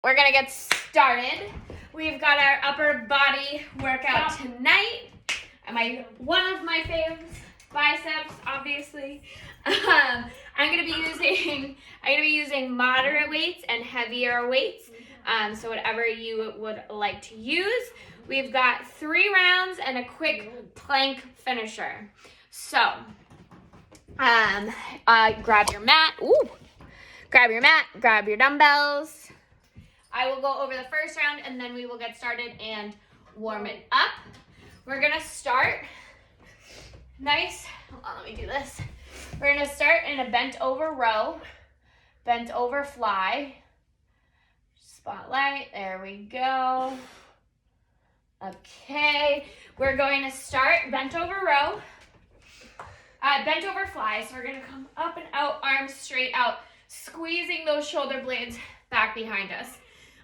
We're gonna get started. We've got our upper body workout tonight. One of my favorites, biceps, obviously. I'm gonna be using moderate weights and heavier weights. So whatever you would like to use. We've got 3 rounds and a quick plank finisher. So, grab your mat. Grab your dumbbells. I will go over the first round and then we will get started and warm it up. We're gonna start nice. Hold on, let me do this. We're gonna start in a bent over row, bent over fly. Spotlight, there we go. Okay, we're going to start bent over row, bent over fly. So we're gonna come up and out, arms straight out, squeezing those shoulder blades back behind us.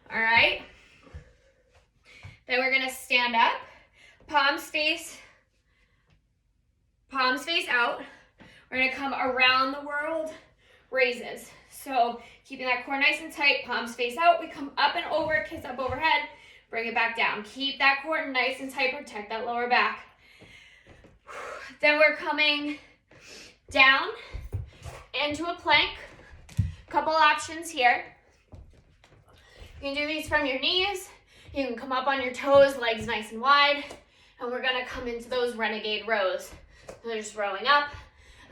All right. Then we're gonna stand up, palms face out. We're gonna come around the world, raises. So keeping that core nice and tight, palms face out. We come up and over, kiss up overhead, bring it back down. Keep that core nice and tight, protect that lower back. Then we're coming down into a plank. Couple options here. You can do these from your knees. You can come up on your toes, legs nice and wide. And we're gonna come into those renegade rows. So just rowing up.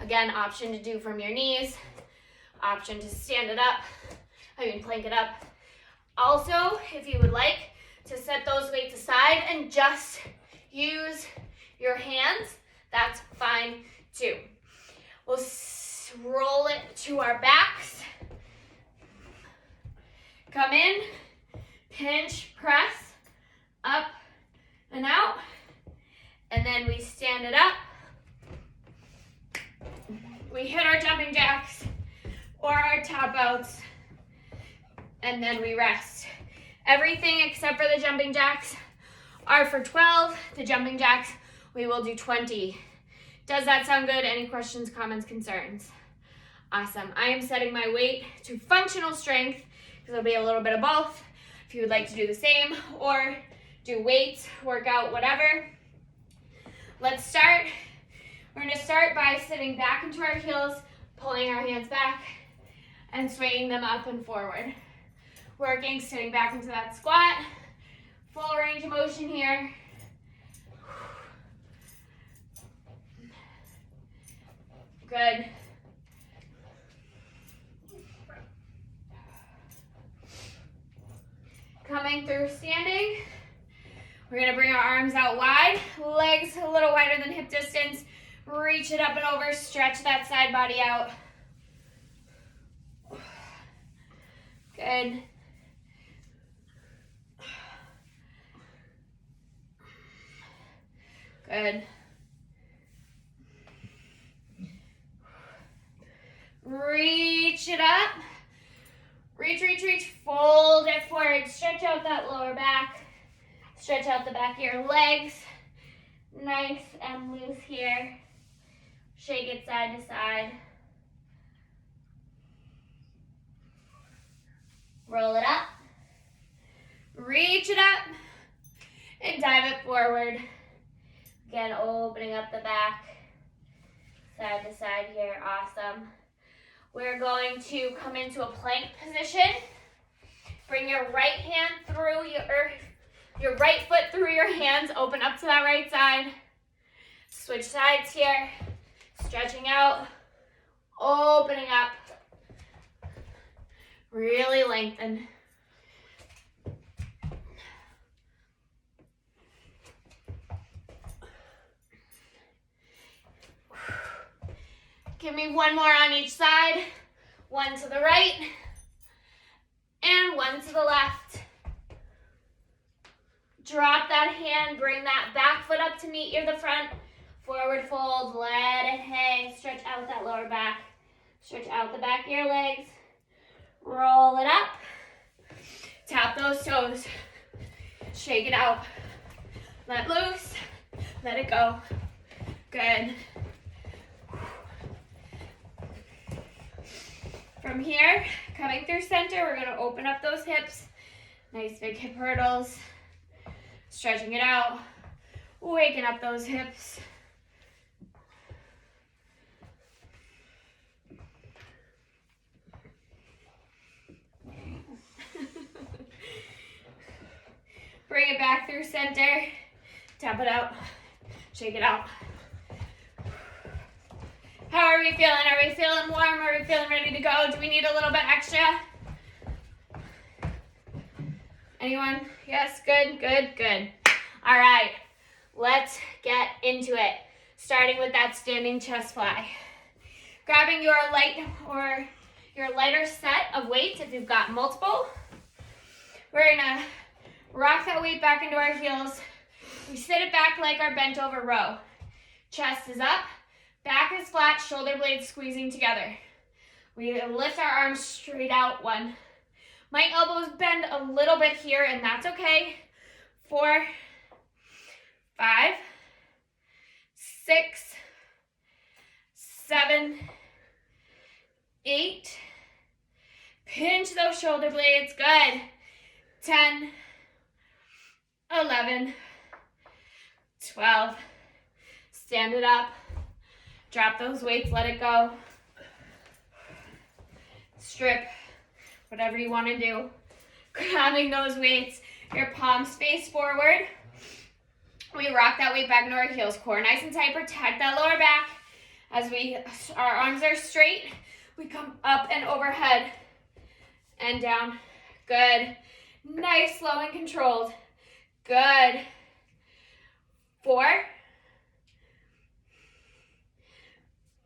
Again, option to do from your knees. Option to stand it up. Plank it up. Also, if you would like to set those weights aside and just use your hands, that's fine too. We'll roll it to our backs. Come in, pinch, press, up and out, and then we stand it up. We hit our jumping jacks or our tap outs, and then we rest. Everything except for the jumping jacks are for 12. The jumping jacks, we will do 20. Does that sound good? Any questions, comments, concerns? Awesome. I am setting my weight to functional strength, because it'll be a little bit of both. If you would like to do the same or do weights, workout, whatever. Let's start. We're gonna start by sitting back into our heels, pulling our hands back and swinging them up and forward. Working, sitting back into that squat. Full range of motion here. Good. Coming through standing, we're gonna bring our arms out wide, legs a little wider than hip distance, reach it up and over, stretch that side body out. Good. Good. Reach it up. Reach, fold it forward, stretch out that lower back, stretch out the back of your legs, nice and loose here, shake it side to side, roll it up, reach it up, and dive it forward, again opening up the back, side to side here, awesome. We're going to come into a plank position. Bring your right hand through your right foot through your hands. Open up to that right side. Switch sides here. Stretching out. Opening up. Really lengthen. Give me one more on each side. One to the right and one to the left. Drop that hand, bring that back foot up to meet the front. Forward fold, let it hang. Stretch out that lower back. Stretch out the back of your legs. Roll it up. Tap those toes. Shake it out. Let loose. Let it go. Good. From here, coming through center, we're going to open up those hips, Nice big hip hurdles. Stretching it out. Waking up those hips. Bring it back through center. Tap it out. Shake it out. How are we feeling? Are we feeling warm? Are we feeling ready to go? Do we need a little bit extra? Anyone? Yes, good, good, good. All right, let's get into it. Starting with that standing chest fly. Grabbing your light or your lighter set of weights if you've got multiple. We're gonna rock that weight back into our heels. We sit it back like our bent over row. Chest is up, back is flat, shoulder blades squeezing together. We lift our arms straight out, 1. My elbows bend a little bit here, and that's okay. 4, 5, 6, 7, 8. Pinch those shoulder blades, good. 10, 11, 12. Stand it up. Drop those weights, let it go. Strip, whatever you want to do. Grabbing those weights, your palms face forward. We rock that weight back into our heels. Core nice and tight, protect that lower back. As our arms are straight, we come up and overhead and down. Good. Nice, slow and controlled. Good. 4,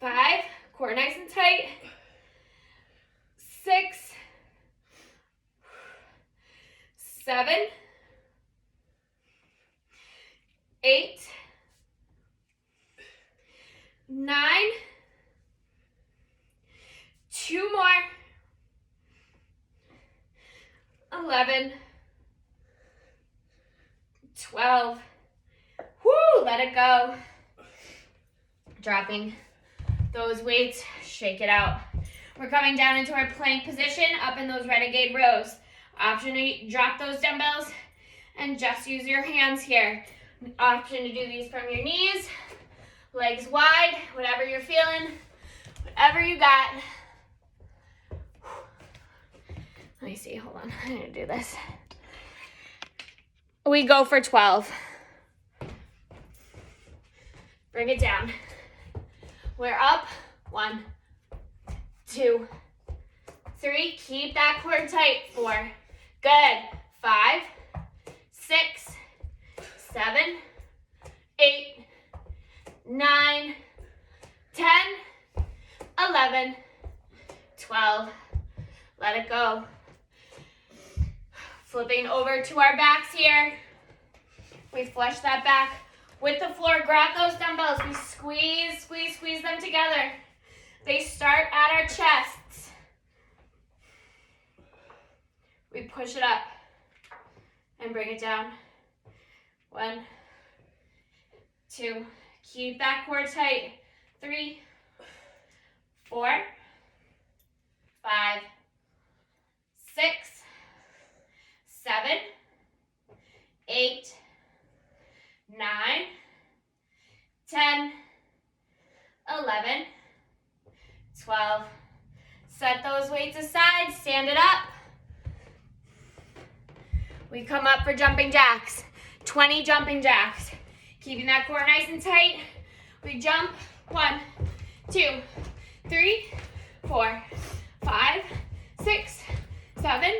5, core nice and tight. 6, 7, 8, 9, 2 more, 11, 12. Woo, let it go. Dropping those weights, shake it out. We're coming down into our plank position, up in those renegade rows. Option to drop those dumbbells and just use your hands here. Option to do these from your knees, legs wide, whatever you're feeling, whatever you got. Let me see, hold on, I'm gonna do this. We go for 12. Bring it down. We're up. 1, 2, 3. Keep that core tight. 4. Good. 5, 6, 7, 8, 9, 10, 11, 12. Let it go. Flipping over to our backs here. We flush that back with the floor. Grab those dumbbells. We squeeze, squeeze, squeeze them together. They start at our chests. We push it up and bring it down. 1, 2. Keep that core tight. 3, 4, 5, 6, 7, 8, 9, 10, 11, 12. Set those weights aside, stand it up. We come up for jumping jacks. 20 jumping jacks. Keeping that core nice and tight. We jump. 1, 2, 3, 4, 5, 6, 7,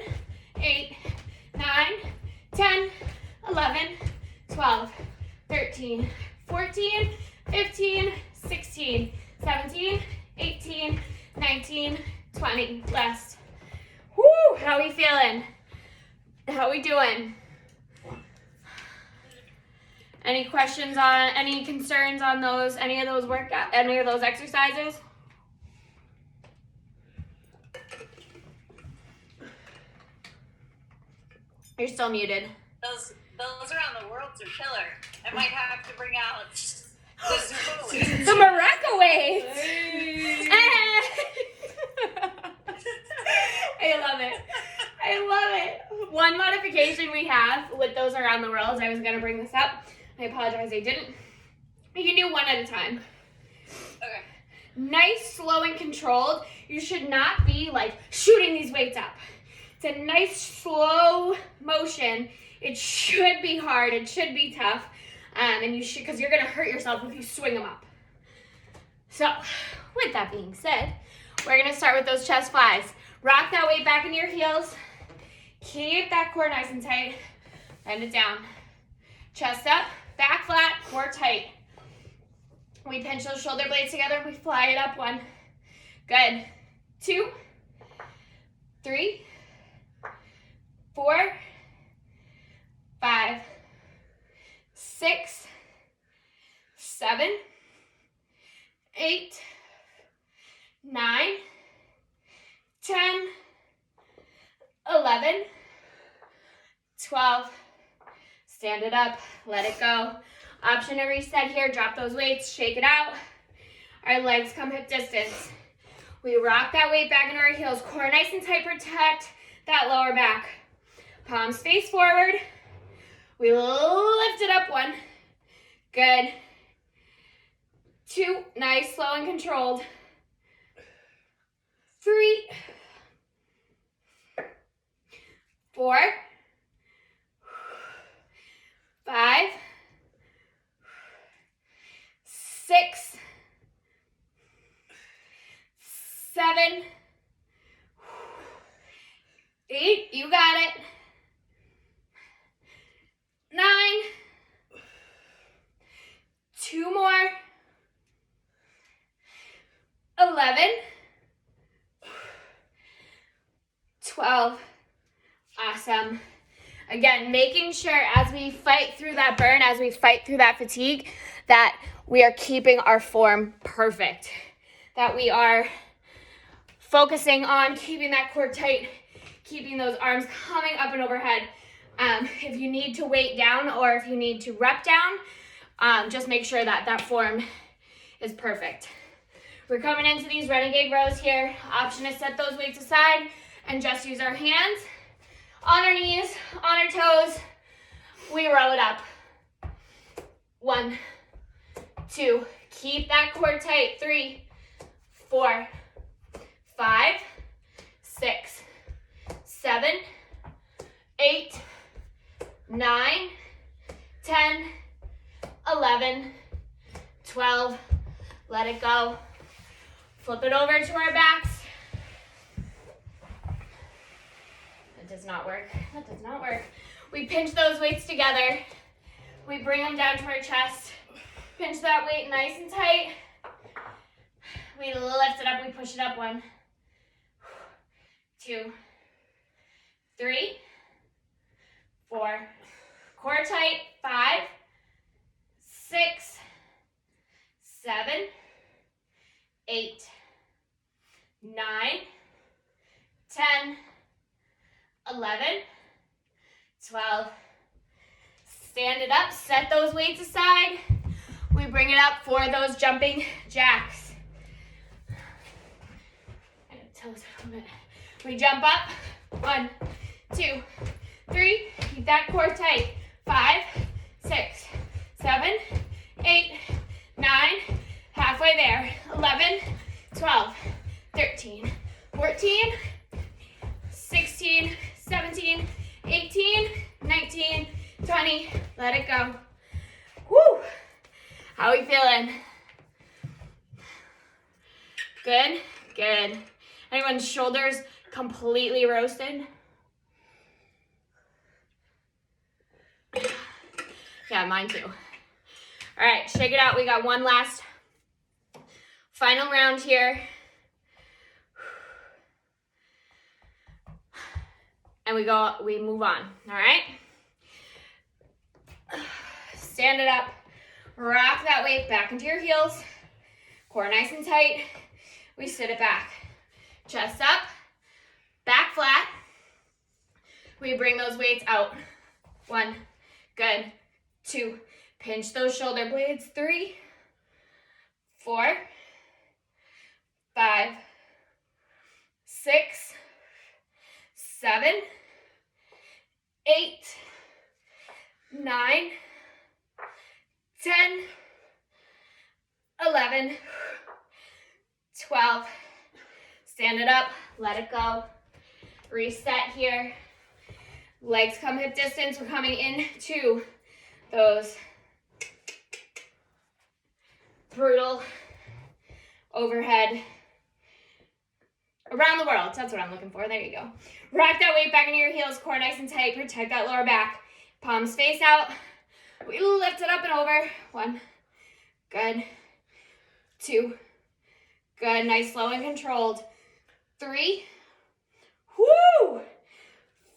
8, 9, 10, 11, 12, 13, 14, 15, 16, 17, 18, 19, 20. Last. Woo! How we feeling? How we doing? Any questions on, any concerns on those, any of those workout, any of those exercises? You're still muted. Those around the worlds are killer. I might have to bring out the Zumba. The Morocco waves. I love it. I love it. one modification we have with those around the world, I was gonna bring this up. I apologize, I didn't. You can do one at a time. Okay. Nice, slow, and controlled. You should not be like shooting these weights up. It's a nice, slow motion. It should be hard. It should be tough. And you should, because you're gonna hurt yourself if you swing them up. So, with that being said, we're gonna start with those chest flies. Rock that weight back into your heels. Keep that core nice and tight. Bend it down. Chest up, back flat, core tight. We pinch those shoulder blades together. We fly it up. 1. Good. 2, 3, 4, 5, 6, 7, 8, 9, 10, 11, 12. Stand it up, let it go. Option to reset here, drop those weights, shake it out. Our legs come hip distance. We rock that weight back into our heels. Core nice and tight, protect that lower back. Palms face forward. We lift it up. 1. Good. 2. Nice, slow, and controlled. 3. 4. 5. 6. 7. 8. You got it. 9. 2 more. 11. 12. Awesome. Again, making sure as we fight through that burn, as we fight through that fatigue, that we are keeping our form perfect. That we are focusing on keeping that core tight, keeping those arms coming up and overhead. If you need to weight down or if you need to rep down, just make sure that that form is perfect. We're coming into these renegade rows here. Option is set those weights aside and just use our hands on our knees, on our toes. We row it up. 1, 2, keep that core tight. 3, 4, 5, 6, 7, 8, 9, 10, 11, 12. Let it go. Flip it over to our backs. That does not work. That does not work. We pinch those weights together. We bring them down to our chest. Pinch that weight nice and tight. We lift it up. We push it up. 1, 2, 3, 4. Core tight. 5, 6, 7, 8, 9, 10, 11, 12. Stand it up, set those weights aside. We bring it up for those jumping jacks. And toes a little bit. We jump up. 1, 2, 3. Keep that core tight. 5, 6, 7, 8, 9. Halfway there. 11, 12, 13, 14, 16, 17, 18, 19, 20. Let it go. Woo! How are we feeling? Good? Good. Anyone's shoulders completely roasted? Yeah, mine too. All right, shake it out. We got one last final round here. And we move on, all right? Stand it up. Rock that weight back into your heels. Core nice and tight. We sit it back. Chest up, back flat. We bring those weights out. 1, good. 2, pinch those shoulder blades. 3, 4, 5, 6, 7, 8, 9, 10, 11, 12. Stand it up, let it go. Reset here. Legs come hip distance. We're coming into those brutal overhead around the world. That's what I'm looking for. There you go. Rock that weight back into your heels, core nice and tight. Protect that lower back. Palms face out. We lift it up and over. 1. Good. 2. Good. Nice, slow and controlled. 3. Woo!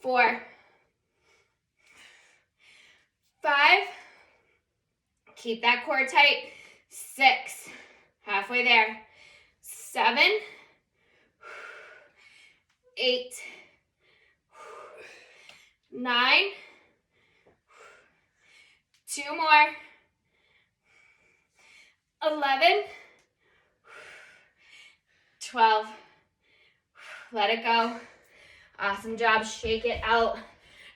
4. 5. Keep that core tight. 6. Halfway there. 7. 8. 9. 2 more. 11. 12. Let it go. Awesome job. Shake it out.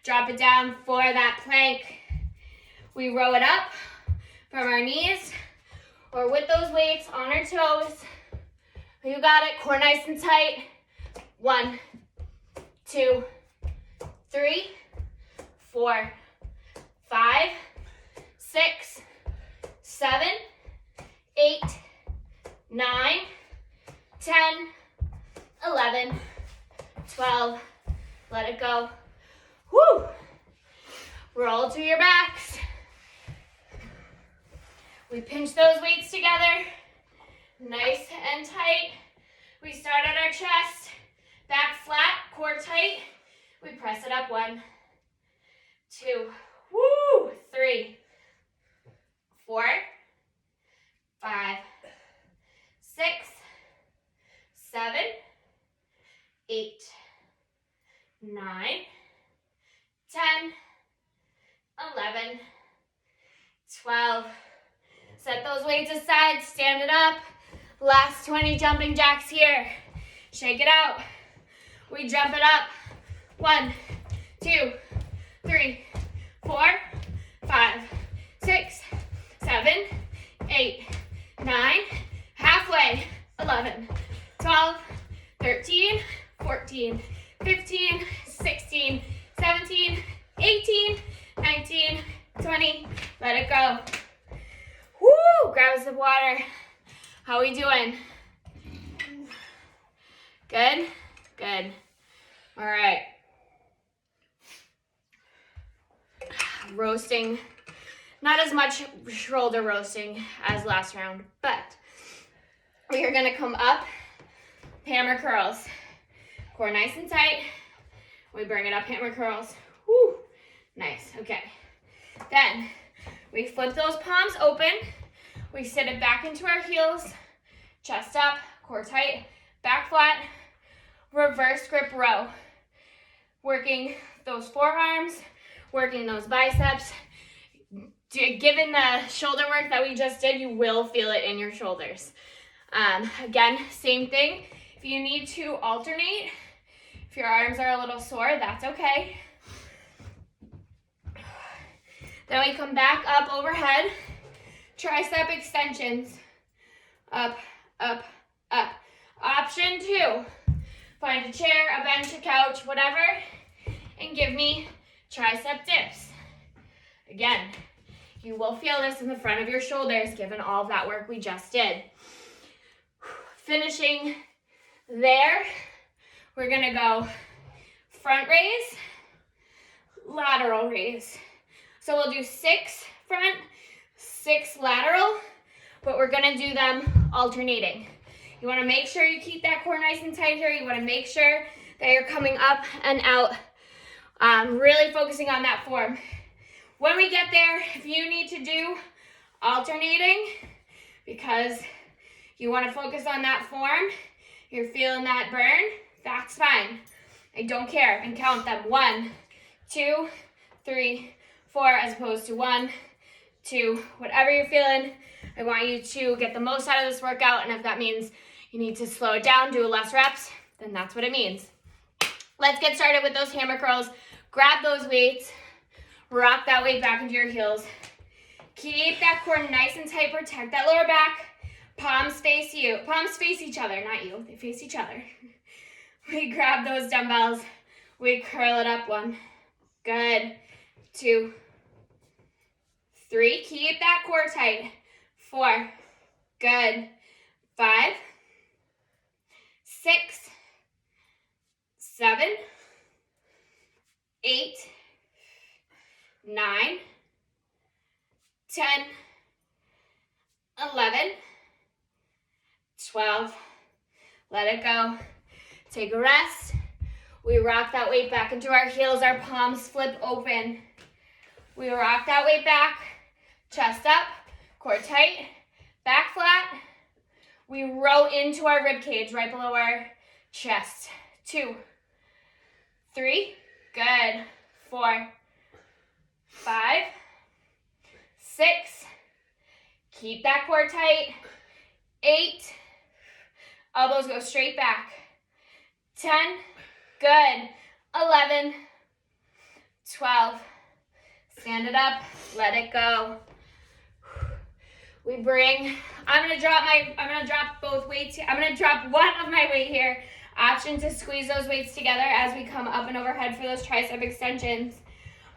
Drop it down for that plank. We row it up from our knees or with those weights on our toes. You got it. Core nice and tight. 1, 2, 3, 4, 5, 6, 7, 8, 9, 10, 11, 12. Let it go. Woo! Roll to your backs. We pinch those weights together. Nice and tight. We start at our chest. Back flat, core tight. We press it up. 1, 2, woo! 3, 4, 5, 6, 7, 8, 9, 10, 11, 12. Set those weights aside, stand it up. Last 20 jumping jacks here. Shake it out. We jump it up. 1, 2, 3, 4, 5, 6, 7, 8, 9, halfway. 11, 12, 13, 14, 15, 16, 17, 18, 19, 20. Let it go. Woo! Grab some water. How we doing? Good? Good. All right. Roasting. Not as much shoulder roasting as last round, but we are going to come up, hammer curls. Core nice and tight. We bring it up, hammer curls. Woo! Nice. Okay. Then we flip those palms open. We sit it back into our heels. Chest up, core tight, back flat. Reverse grip row. Working those forearms, working those biceps. Given the shoulder work that we just did, you will feel it in your shoulders. Again, same thing. If you need to alternate, if your arms are a little sore, that's okay. Then we come back up overhead. Tricep extensions. Up, up, up. Option 2. Find a chair, a bench, a couch, whatever, and give me tricep dips. Again, you will feel this in the front of your shoulders given all of that work we just did. Finishing there, we're gonna go front raise, lateral raise. So we'll do 6 front, 6 lateral, but we're gonna do them alternating. You wanna make sure you keep that core nice and tight here. You wanna make sure that you're coming up and out, really focusing on that form. When we get there, if you need to do alternating because you wanna focus on that form, you're feeling that burn, that's fine. I don't care, and count them. 1, 2, 3, 4, as opposed to 1, 2, whatever you're feeling. I want you to get the most out of this workout, and if that means you need to slow it down, do less reps, then that's what it means. Let's get started with those hammer curls. Grab those weights. Rock that weight back into your heels. Keep that core nice and tight. Protect that lower back. Palms face you. Palms face each other, not you. They face each other. We grab those dumbbells. We curl it up. 1. Good. 2. 3. Keep that core tight. 4. Good. 5. 6. 7. 8. 9. 10. 11. 12. Let it go. Take a rest. We rock that weight back into our heels. Our palms flip open. We rock that weight back. Chest up. Core tight. Back flat. We row into our rib cage right below our chest. 2. 3. Good. 4. 5. 6. Keep that core tight. 8. Elbows go straight back. 10. Good. 11. 12. Stand it up. Let it go. We bring, I'm gonna drop both weights here. I'm gonna drop one of my weight here. Option to squeeze those weights together as we come up and overhead for those tricep extensions.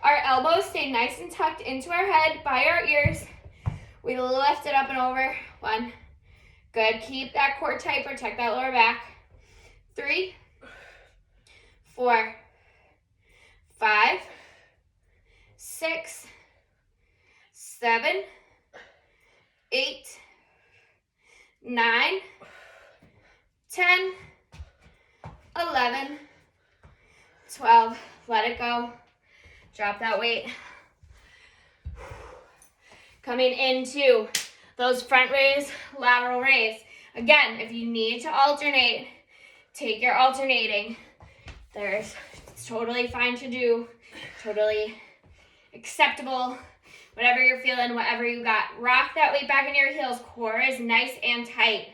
Our elbows stay nice and tucked into our head by our ears. We lift it up and over. 1. Good. Keep that core tight. Protect that lower back. 3. 4. 5. 6. 7. 8. 9. 10. 11. 12. Let it go. Drop that weight. Coming into those front raise, lateral raise. Again, if you need to alternate, take your alternating. It's totally fine to do, totally acceptable. Whatever you're feeling, whatever you got. Rock that weight back into your heels. Core is nice and tight.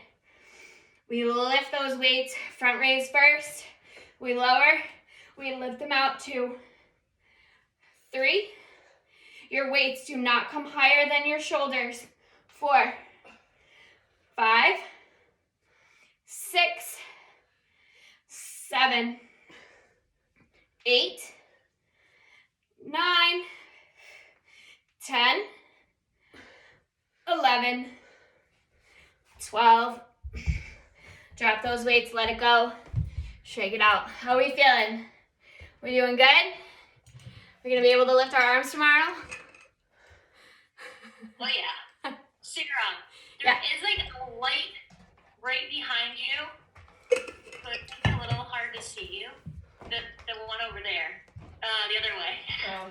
We lift those weights. Front raise first. We lower. We lift them out. 2. 3. Your weights do not come higher than your shoulders. 4. 5. 6. 7. 8. 9. 10. 11. 12. Drop those weights, let it go. Shake it out. How are we feeling? We doing good? We're gonna be able to lift our arms tomorrow? Oh yeah. Stick around. There is like a light right behind you, so it's a little hard to see you. The one over there. The other way. Oh.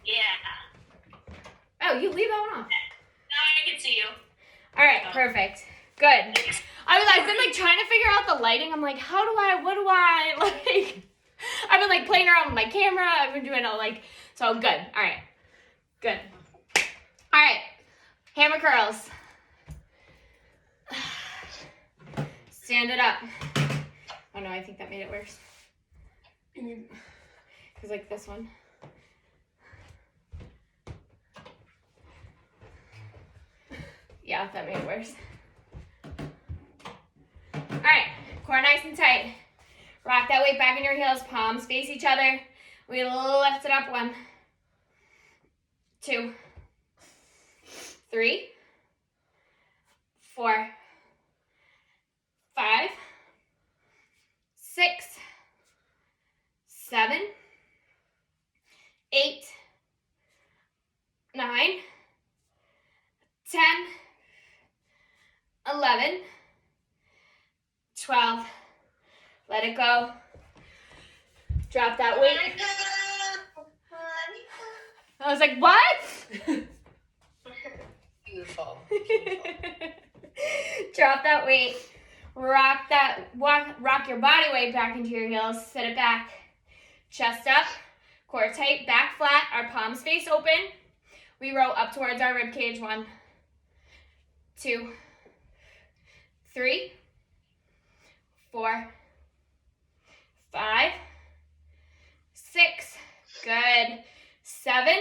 Yeah. Oh, you leave that one off. Now I can see you. All right, perfect. Good. I've been like trying to figure out the lighting. I'm like, what do I, like, I've been like playing around with my camera. I've been doing all like, so good. All right, good. All right, hammer curls. Stand it up. Oh no, I think that made it worse. Because like this one. Yeah, that made it worse. All right, core nice and tight. Rock that weight back in your heels, palms face each other. We lift it up. 1, 2, 3, 4, 5, 6, 7, 8, 9, 10, 11, 12. Let it go. Drop that weight. I was like, what? Beautiful. Drop that weight. Rock your body weight back into your heels. Sit it back. Chest up. Core tight. Back flat. Our palms face open. We row up towards our rib cage. 1, 2, 3, 4, 5, 6, good, 7,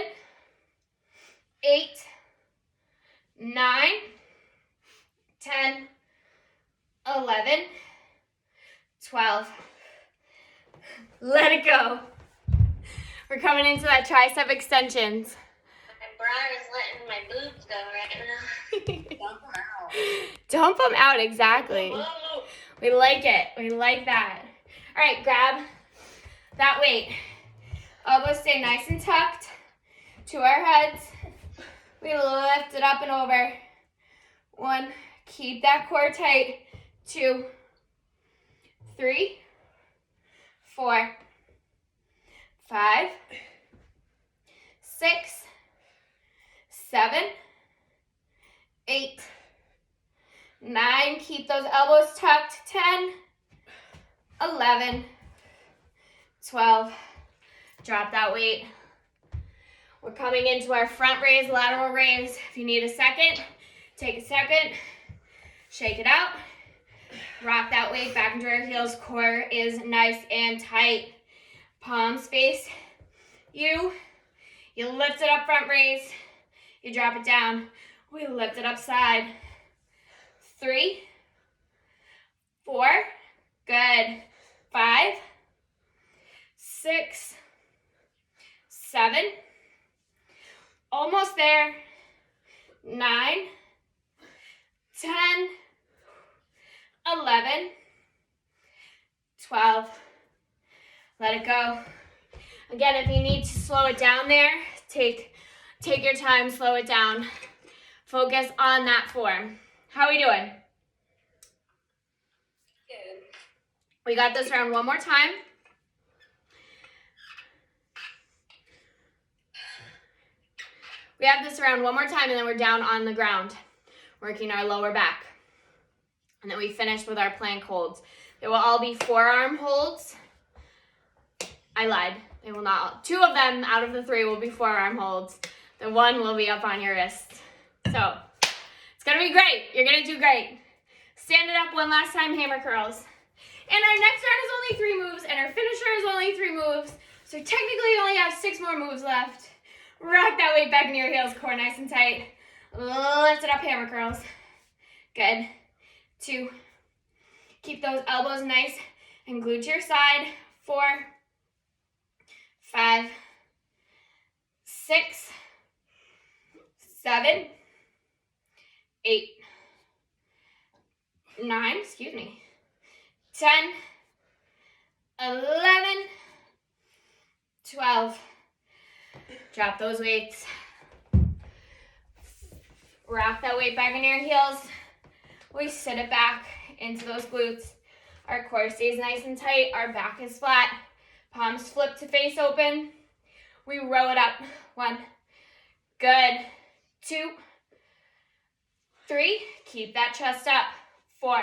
8, 9, 10, 11, 12. Let it go. We're coming into that tricep extensions. My bra is letting my boobs go right now. Dump them out. Dump them out, exactly. Whoa. We like it. We like that. All right, grab that weight. Elbows stay nice and tucked to our heads. We lift it up and over. 1, keep that core tight. 2, 3, 4, 5, 6, 7, 8, 9. Keep those elbows tucked. 10, 11, 12. Drop that weight. We're coming into our front raise, lateral raise. If you need a second, take a second. Shake it out. Rock that weight back into our heels. Core is nice and tight. Palms face you. You lift it up, front raise. You drop it down. We lift it up side. 3, 4, good. 5, 6, 7, almost there. 9, 10, 11, 12. Let it go. Again, if you need to slow it down there, take your time, slow it down. Focus on that form. How are we doing? Good. We got this round one more time. We have this around one more time, and then we're down on the ground, working our lower back. And then we finish with our plank holds. They will all be forearm holds. I lied. They will not. 2 of them out of the 3 will be forearm holds. The 1 will be up on your wrist. So it's going to be great. You're going to do great. Stand it up one last time, hammer curls. And our next round is only 3 moves, and our finisher is only 3 moves. So technically you only have 6 more moves left. Rock that weight back into your heels, core nice and tight. Lift it up, hammer curls. Good. 2. Keep those elbows nice and glued to your side. 4, 5, 6, 7, 8, 9, 10, 11, 12. Drop those weights. Rock that weight back into your heels. We sit it back into those glutes. Our core stays nice and tight. Our back is flat. Palms flip to face open. We row it up. 1. Good. 2, 3. Keep that chest up. 4,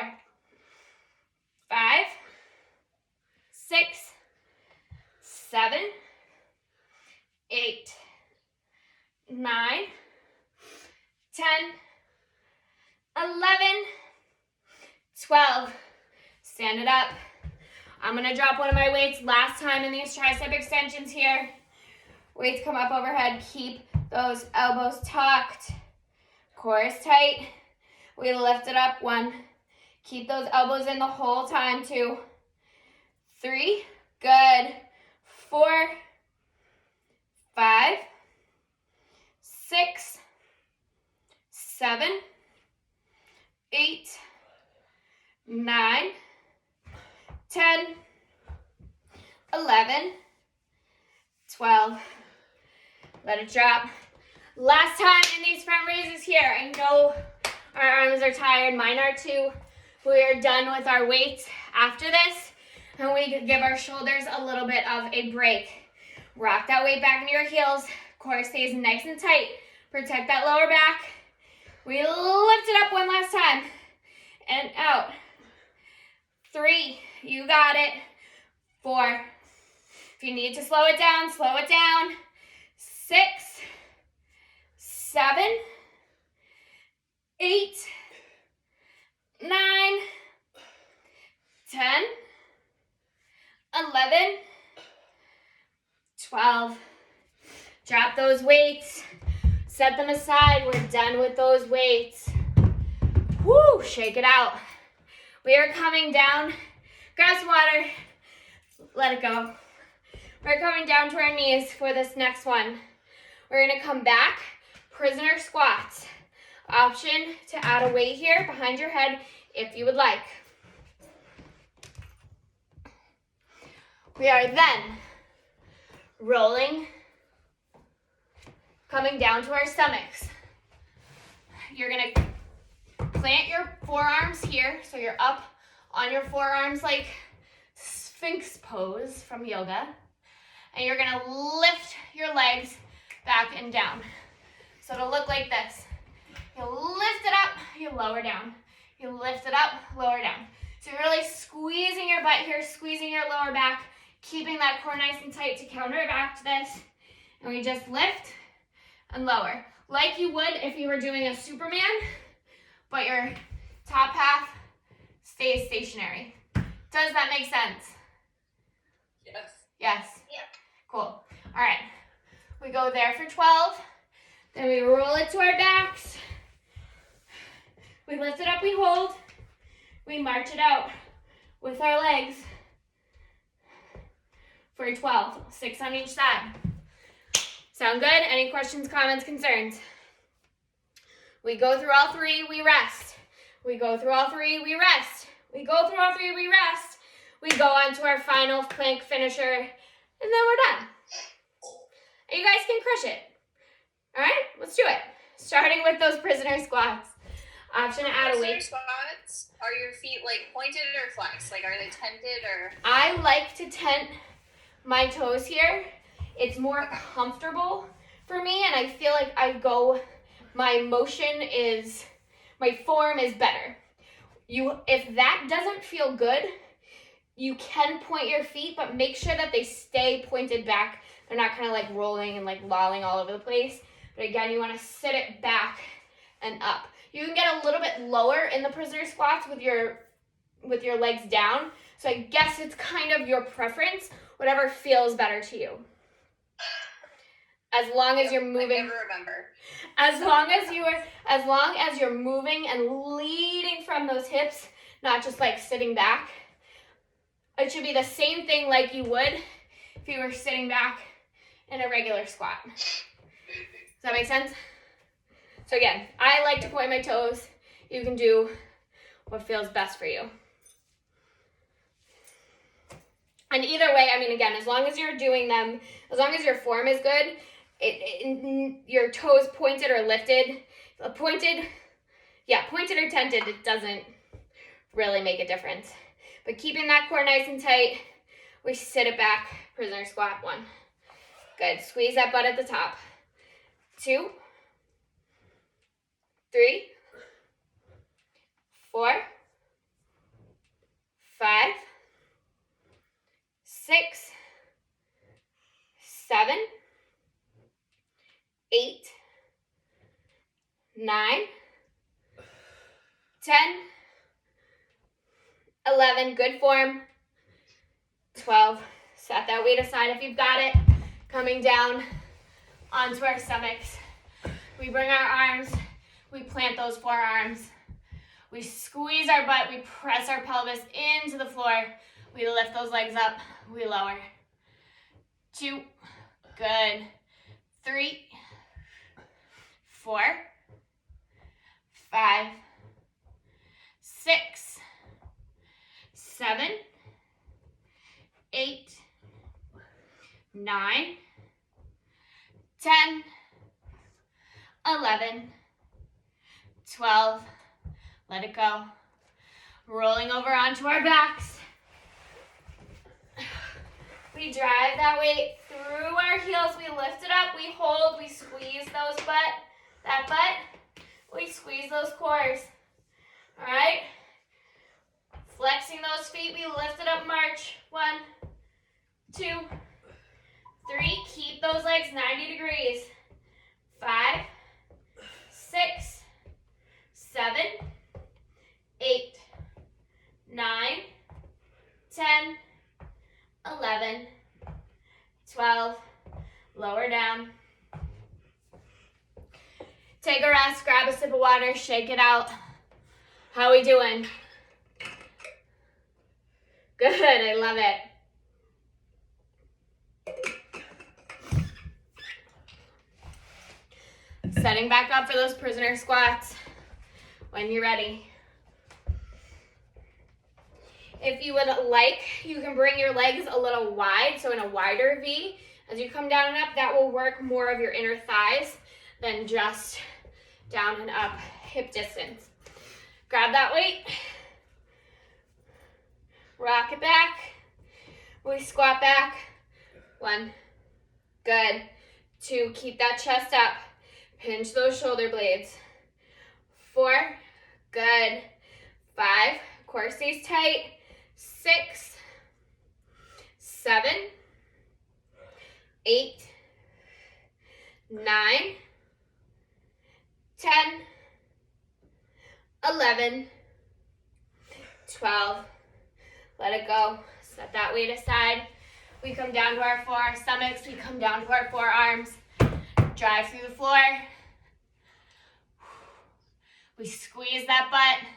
5, 6, 7, 8, 9, 10, 11, 12. Stand it up. I'm going to drop one of my weights last time in these tricep extensions here. Weights come up overhead. Keep those elbows tucked. Core is tight. We lift it up. 1. Keep those elbows in the whole time. 2, 3. Good. 4, 5, 6, 7, 8, 9, 10, 11, 12. Let it drop. Last time in these front raises here. I know our arms are tired. Mine are too. We are done with our weights after this, and we give our shoulders a little bit of a break. Rock that weight back into your heels. Core stays nice and tight. Protect that lower back. We lift it up one last time. And out. 3. You got it. 4. If you need to slow it down, slow it down. 6, 7, 8, 9, 10, 11, 12. Drop those weights. Set them aside. We're done with those weights. Woo, shake it out. We are coming down. Grab some water. Let it go. We're coming down to our knees for this next one. We're gonna come back, prisoner squats. Option to add a weight here behind your head if you would like. We are then rolling, coming down to our stomachs. You're gonna plant your forearms here, so you're up on your forearms like Sphinx pose from yoga. And you're gonna lift your legs back and down. So it'll look like this. You lift it up, you lower down. You lift it up, lower down. So you're really squeezing your butt here, squeezing your lower back, keeping that core nice and tight to counteract this. And we just lift and lower. Like you would if you were doing a Superman, but your top half stays stationary. Does that make sense? Yes. Yes. Yeah. Cool. All right. We go there for 12. Then we roll it to our backs. We lift it up, we hold. We march it out with our legs for 12. 6 on each side. Sound good? Any questions, comments, concerns? We go through all 3, we rest. We go through all 3, we rest. We go through all 3, we rest. We go on to our final plank finisher, and then we're done. And you guys can crush it. All right, let's do it. Starting with those prisoner squats. Option to add a weight. Prisoner squats, are your feet like pointed or flexed? Like, are they tented or? I like to tent my toes here. It's more comfortable for me, and I feel like my form is better. If that doesn't feel good, you can point your feet, but make sure that they stay pointed back. They're not kind of like rolling and like lolling all over the place. But again, you want to sit it back and up. You can get a little bit lower in the prisoner squats with your legs down. So I guess it's kind of your preference, whatever feels better to you. As long as you're moving. I never remember. As long as you're moving and leading from those hips, not just like sitting back. It should be the same thing like you would if you were sitting back in a regular squat. Does that make sense? So again, I like to point my toes. You can do what feels best for you. And either way, I mean, again, as long as you're doing them, as long as your form is good, your toes pointed or lifted, pointed or tented, it doesn't really make a difference. But keeping that core nice and tight, we sit it back, prisoner squat, 1. Good, squeeze that butt at the top. 2, 3, 4, 5, 6, 7, 8, 9, 10, 11, good form. 12, set that weight aside if you've got it. Coming down onto our stomachs. We bring our arms, we plant those forearms. We squeeze our butt, we press our pelvis into the floor. We lift those legs up, we lower. 2, good. 3, 4, 5, 6, 7, 8, 9, 10, 11, 12, let it go. Rolling over onto our backs. We drive that weight through our heels. We lift it up, we hold, we squeeze that butt. We squeeze those cores. All right? Flexing those feet, we lift it up, march. 1, 2, 3, keep those legs 90 degrees. 5, 6, 7, 8, 9, 10, 11, 12, lower down. Take a rest, grab a sip of water, shake it out. How are we doing? Good, I love it. Setting back up for those prisoner squats when you're ready. If you would like, you can bring your legs a little wide, so in a wider V. As you come down and up, that will work more of your inner thighs than just down and up hip distance. Grab that weight. Rock it back. We squat back. 1. Good. 2. Keep that chest up. Pinch those shoulder blades. 4. Good. 5. Core stays tight. 6. 7. 8. 9. 10. 11. 12. Let it go. Set that weight aside. We come down to our stomachs. We come down to our forearms. Drive through the floor. We squeeze that butt.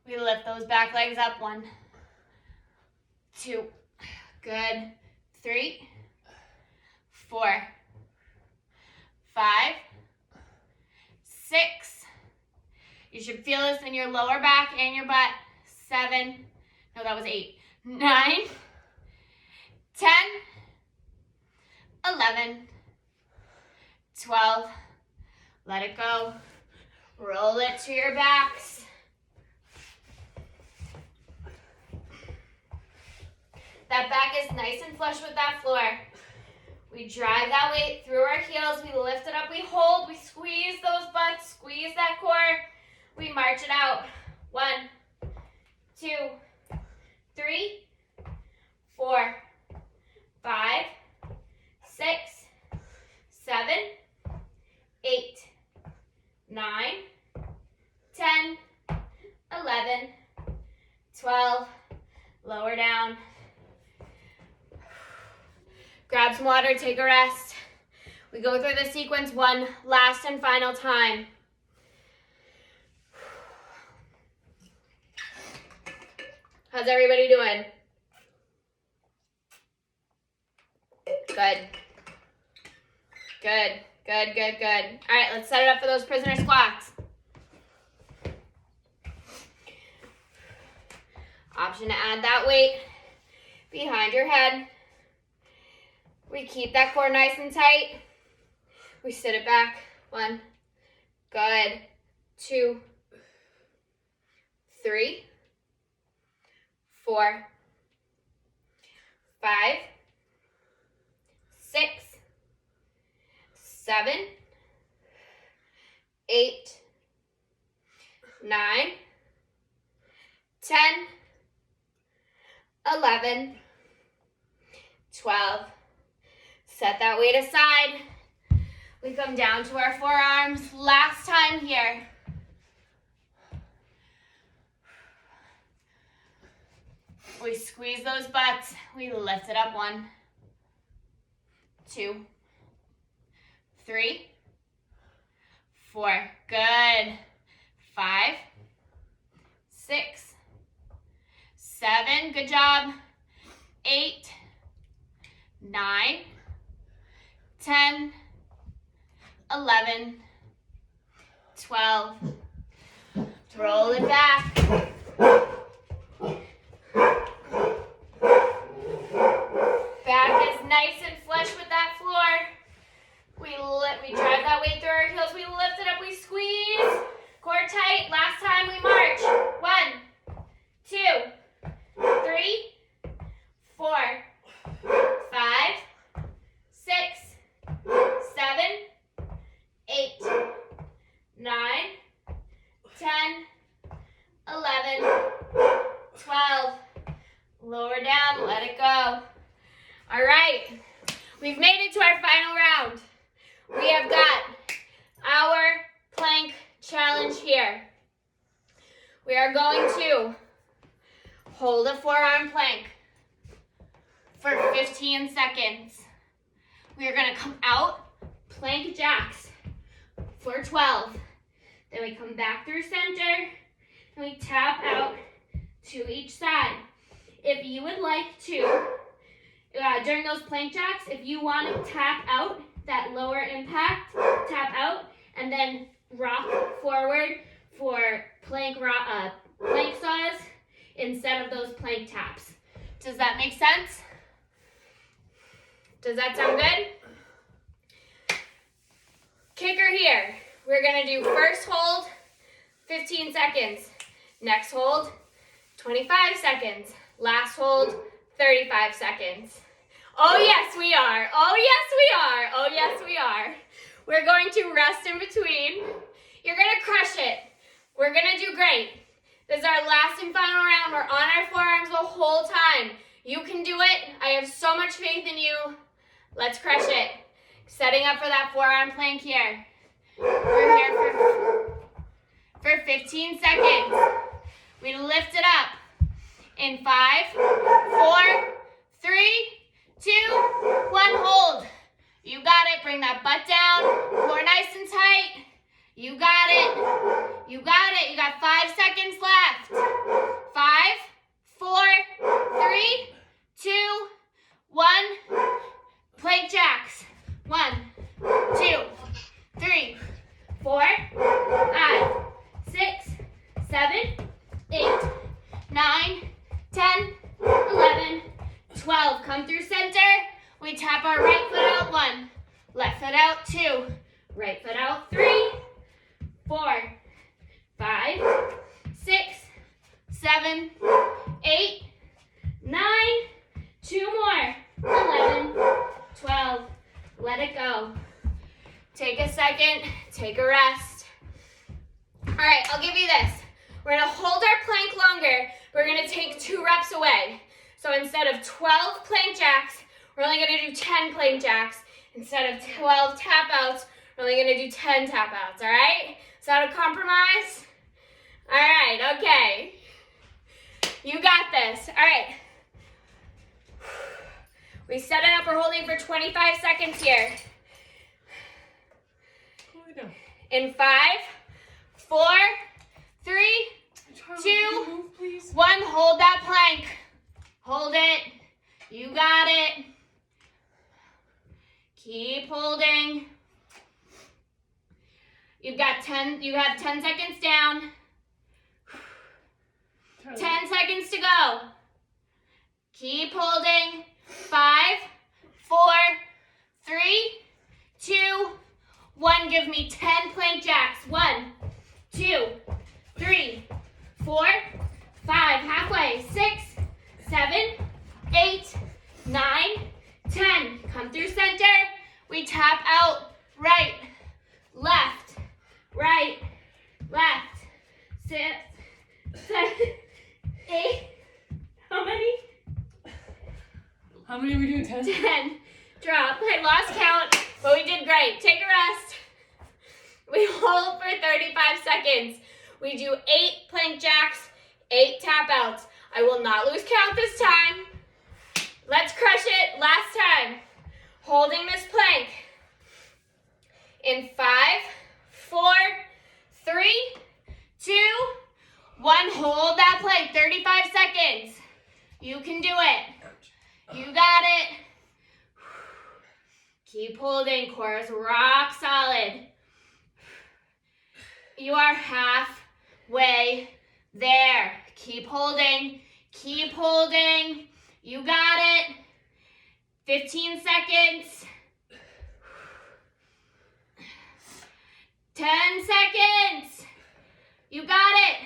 We lift those back legs up. 1, 2. Good. 3, 4, 5, 6. You should feel this in your lower back and your butt. 7. No, that was 8. 9, 10, 11, 12. Let it go. Roll it to your backs. That back is nice and flush with that floor. We drive that weight through our heels. We lift it up. We hold. We squeeze those butts. Squeeze that core. We march it out. 1, 2, 3, 4, 5, 6, 7, 8, 9, 10, 11, 12. Lower down. Grab some water, take a rest. We go through the sequence one last and final time. How's everybody doing? Good. Good, good, good, good. All right, let's set it up for those prisoner squats. Option to add that weight behind your head. We keep that core nice and tight. We sit it back. 1, good. 2, 3, 4, 5, 6, 7, 8, 9, 10, 11, 12. Set that weight aside. We come down to our forearms. Last time here. We squeeze those butts. We lift it up. 1, 2, 3, 4. Good. 5, 6, 7. Good job. 8, 9, 10, 11, 12. Roll it back. Back is nice and flush with that floor. We drive that weight through our heels. We lift it up. We squeeze. Core tight. Last time we march. 1, 2, 3, 4, 5, 6, 7, 8, 9, 10, 11, 12. Lower down, let it go. All right, we've made it to our final round. We have got our plank challenge here. We are going to hold a forearm plank for 15 seconds. we are gonna come out, plank jacks for 12. Then we come back through center, and we tap out to each side. If you would like to, during those plank jacks, if you want to tap out, that lower impact, tap out, and then rock forward for plank saws instead of those plank taps. Does that make sense? Does that sound good? Kicker here. We're gonna do first hold, 15 seconds. Next hold, 25 seconds. Last hold, 35 seconds. Oh yes, we are. Oh yes, we are. Oh yes, we are. We're going to rest in between. You're gonna crush it. We're gonna do great. This is our last and final round. We're on our forearms the whole time. You can do it. I have so much faith in you. Let's crush it. Setting up for that forearm plank here. We're here for 15 seconds. We lift it up. In 5, 4, 3, 2, 1, hold. You got it. Bring that butt down. Core nice and tight. You got it. You got it. You got 5 seconds left. 5, 4, 3, 2, 1. Plank jacks. 1, 2, 3, 4, 5, 6, 7, 8, 9, 10, 11, 12. Come through center. We tap our right foot out. 1. Left foot out. 2. Right foot out. 3, 4, 5, 6, 7, 8, 9, 2 more. 11, 12. Let it go. Take a second. Take a rest. All right, I'll give you this. We're gonna hold our plank longer. We're gonna take 2 reps away. So instead of 12 plank jacks, we're only gonna do 10 plank jacks. Instead of 12 tap outs, we're only gonna do 10 tap outs, all right? Is that a compromise? All right, okay. You got this, all right. We set it up, we're holding for 25 seconds here. In 5, 4, 3, 2, 1, hold that plank. Hold it. You got it. Keep holding. You have 10 seconds down. 10 seconds to go. Keep holding. 5, 4, 3, 2, 1. Give me 10 plank jacks. 1, 2, 3, 4, 5. Halfway. 6, 7, 8, 9, 10. Come through center. We tap out. Right, left, right, left. 6, 7, 8. How many? How many are we doing? 10? 10. Drop. I lost count, but we did great. Take a rest. We hold for 35 seconds. We do 8 plank jacks, 8 tap outs. I will not lose count this time. Let's crush it. Last time. Holding this plank. In 5, 4, 3, 2, 1. Hold that plank. 35 seconds. You can do it. You got it. Keep holding. Core is rock solid. You are halfway there. Keep holding. Keep holding. You got it. 15 seconds. 10 seconds. You got it.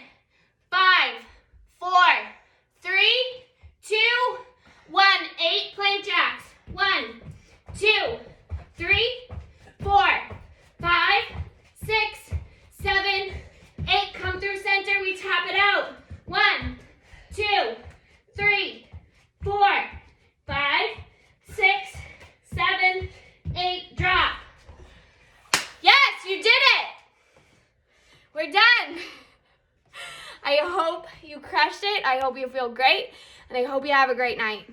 5, 4, 3, 2, 1. 8 plank jacks. 1, 2, 3, 4, 5, 6, 7, 8. Come through center. We tap it out. 1, 2, 3, 4, 5, 6, 7, 8. Drop. Yes, you did it. We're done. I hope you crushed it. I hope you feel great. And I hope you have a great night.